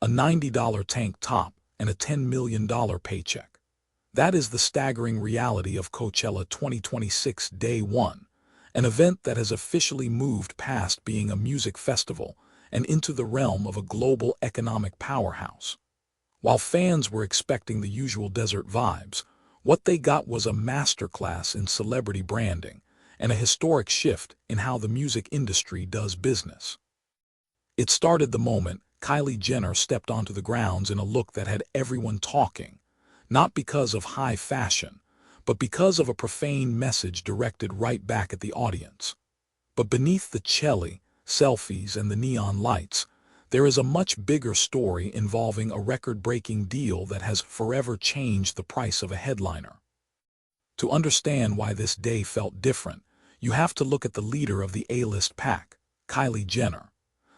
a $90 tank top, and a $10 million paycheck. That is the staggering reality of Coachella 2026 Day 1, an event that has officially moved past being a music festival and into the realm of a global economic powerhouse. While fans were expecting the usual desert vibes, what they got was a masterclass in celebrity branding and a historic shift in how the music industry does business. It started the moment Kylie Jenner stepped onto the grounds in a look that had everyone talking, not because of high fashion, but because of a profane message directed right back at the audience. But beneath the celly, selfies, and the neon lights, there is a much bigger story involving a record-breaking deal that has forever changed the price of a headliner. To understand why this day felt different, you have to look at the leader of the A-list pack, Kylie Jenner.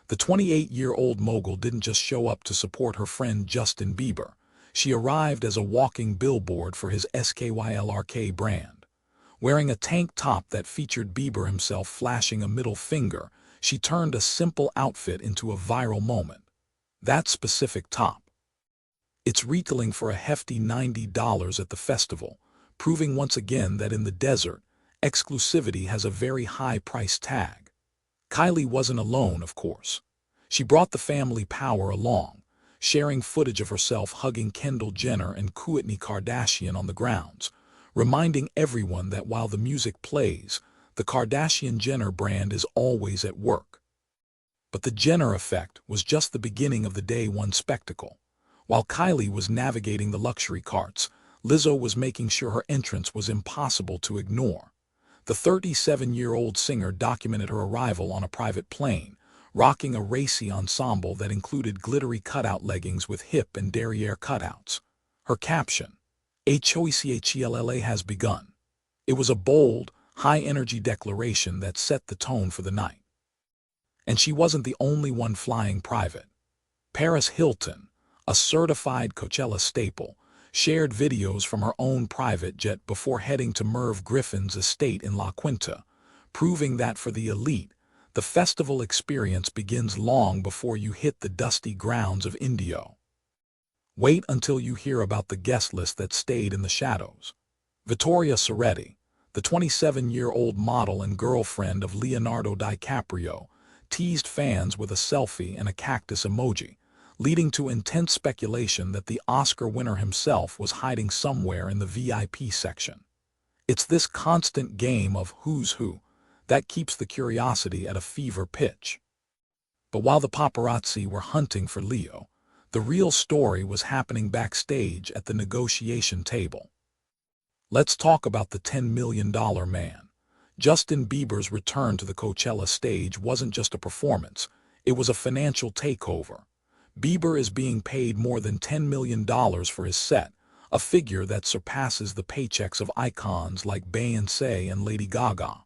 The 28-year-old mogul didn't just show up to support her friend Justin Bieber. She arrived as a walking billboard for his SKYLRK brand. Wearing a tank top that featured Bieber himself flashing a middle finger, she turned a simple outfit into a viral moment. That specific top. It's retailing for a hefty $90 at the festival, proving once again that in the desert, exclusivity has a very high price tag. Kylie wasn't alone, of course. She brought the family power along, sharing footage of herself hugging Kendall Jenner and Kourtney Kardashian on the grounds, reminding everyone that while the music plays, the Kardashian-Jenner brand is always at work. But the Jenner effect was just the beginning of the Day 1 spectacle. While Kylie was navigating the luxury carts, Lizzo was making sure her entrance was impossible to ignore. The 37-year-old singer documented her arrival on a private plane, rocking a racy ensemble that included glittery cutout leggings with hip and derriere cutouts. Her caption, "Coachella has begun." It was a bold, high-energy declaration that set the tone for the night. And she wasn't the only one flying private. Paris Hilton, a certified Coachella staple, shared videos from her own private jet before heading to Merv Griffin's estate in La Quinta, proving that for the elite, the festival experience begins long before you hit the dusty grounds of Indio. Wait until you hear about the guest list that stayed in the shadows. Vittoria Soretti, the 27-year-old model and girlfriend of Leonardo DiCaprio, teased fans with a selfie and a cactus emoji, leading to intense speculation that the Oscar winner himself was hiding somewhere in the VIP section. It's this constant game of who's who that keeps the curiosity at a fever pitch. But while the paparazzi were hunting for Leo, the real story was happening backstage at the negotiation table. Let's talk about the $10 million man. Justin Bieber's return to the Coachella stage wasn't just a performance, it was a financial takeover. Bieber is being paid more than $10 million for his set, a figure that surpasses the paychecks of icons like Beyoncé and Lady Gaga.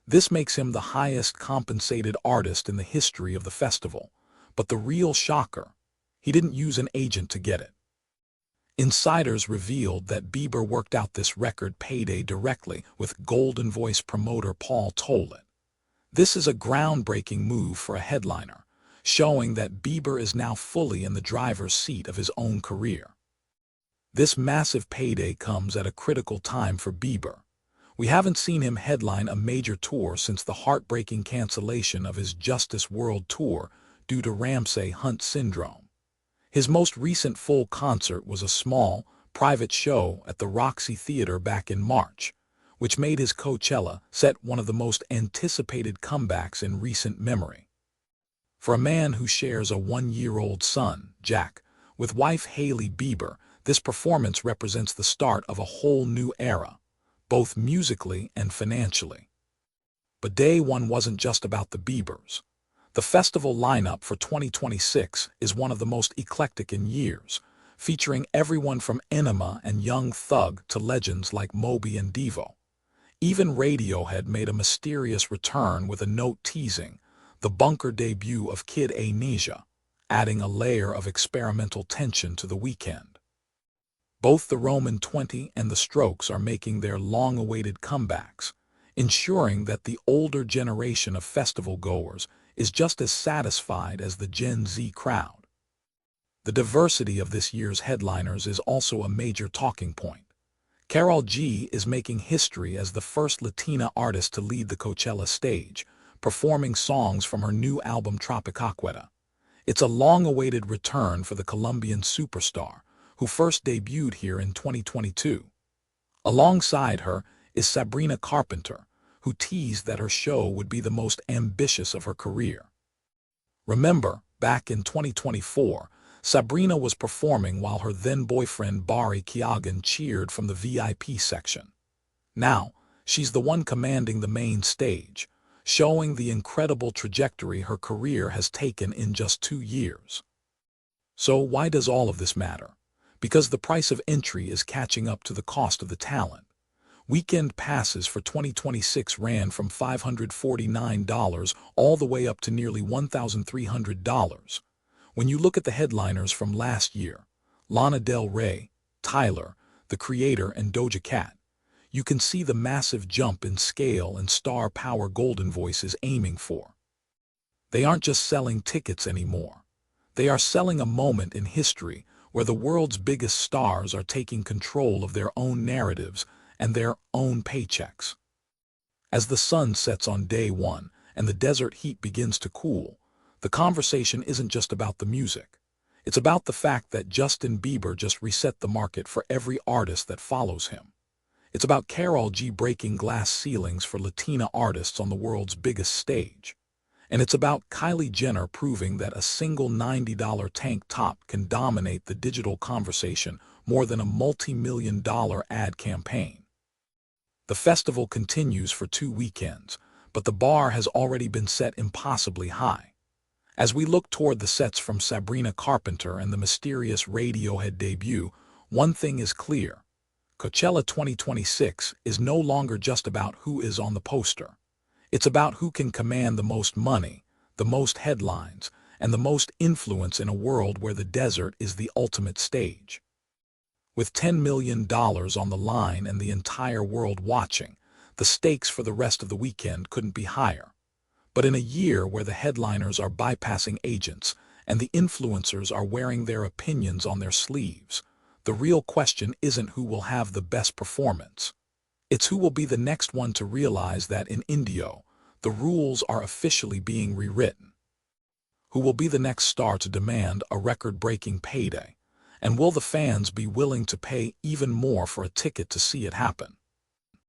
This makes him the highest compensated artist in the history of the festival. But the real shocker, he didn't use an agent to get it. Insiders revealed that Bieber worked out this record payday directly with Golden Voice promoter Paul Tollett. This is a groundbreaking move for a headliner, showing that Bieber is now fully in the driver's seat of his own career. This massive payday comes at a critical time for Bieber. We haven't seen him headline a major tour since the heartbreaking cancellation of his Justice World Tour due to Ramsay Hunt syndrome. His most recent full concert was a small, private show at the Roxy Theater back in March, which made his Coachella set one of the most anticipated comebacks in recent memory. For a man who shares a one-year-old son, Jack, with wife Hailey Bieber, this performance represents the start of a whole new era, both musically and financially. But Day 1 wasn't just about the Biebers. The festival lineup for 2026 is one of the most eclectic in years, featuring everyone from Enema and Young Thug to legends like Moby and Devo. Even Radiohead made a mysterious return with a note teasing the bunker debut of Kid Amnesia, adding a layer of experimental tension to the weekend. Both the Roman 20 and the Strokes are making their long-awaited comebacks, ensuring that the older generation of festival goers is just as satisfied as the Gen Z crowd. The diversity of this year's headliners is also a major talking point. Karol G is making history as the first Latina artist to lead the Coachella stage, performing songs from her new album Tropicaqueta. It's a long-awaited return for the Colombian superstar, who first debuted here in 2022. Alongside her is Sabrina Carpenter, who teased that her show would be the most ambitious of her career. Remember, back in 2024, Sabrina was performing while her then-boyfriend Barry Keoghan cheered from the VIP section. Now, she's the one commanding the main stage, showing the incredible trajectory her career has taken in just 2 years. So why does all of this matter? Because the price of entry is catching up to the cost of the talent. Weekend passes for 2026 ran from $549 all the way up to nearly $1,300. When you look at the headliners from last year, Lana Del Rey, Tyler, The Creator, and Doja Cat, you can see the massive jump in scale and star power Golden Voice is aiming for. They aren't just selling tickets anymore. They are selling a moment in history where the world's biggest stars are taking control of their own narratives and their own paychecks. As the sun sets on day one and the desert heat begins to cool, the conversation isn't just about the music. It's about the fact that Justin Bieber just reset the market for every artist that follows him. It's about Karol G breaking glass ceilings for Latina artists on the world's biggest stage. And it's about Kylie Jenner proving that a single $90 tank top can dominate the digital conversation more than a multi-million-dollar ad campaign. The festival continues for 2 weekends, but the bar has already been set impossibly high. As we look toward the sets from Sabrina Carpenter and the mysterious Radiohead debut, one thing is clear. Coachella 2026 is no longer just about who is on the poster. It's about who can command the most money, the most headlines, and the most influence in a world where the desert is the ultimate stage. With $10 million on the line and the entire world watching, the stakes for the rest of the weekend couldn't be higher. But in a year where the headliners are bypassing agents and the influencers are wearing their opinions on their sleeves, the real question isn't who will have the best performance. It's who will be the next one to realize that in Indio, the rules are officially being rewritten. Who will be the next star to demand a record-breaking payday? And will the fans be willing to pay even more for a ticket to see it happen?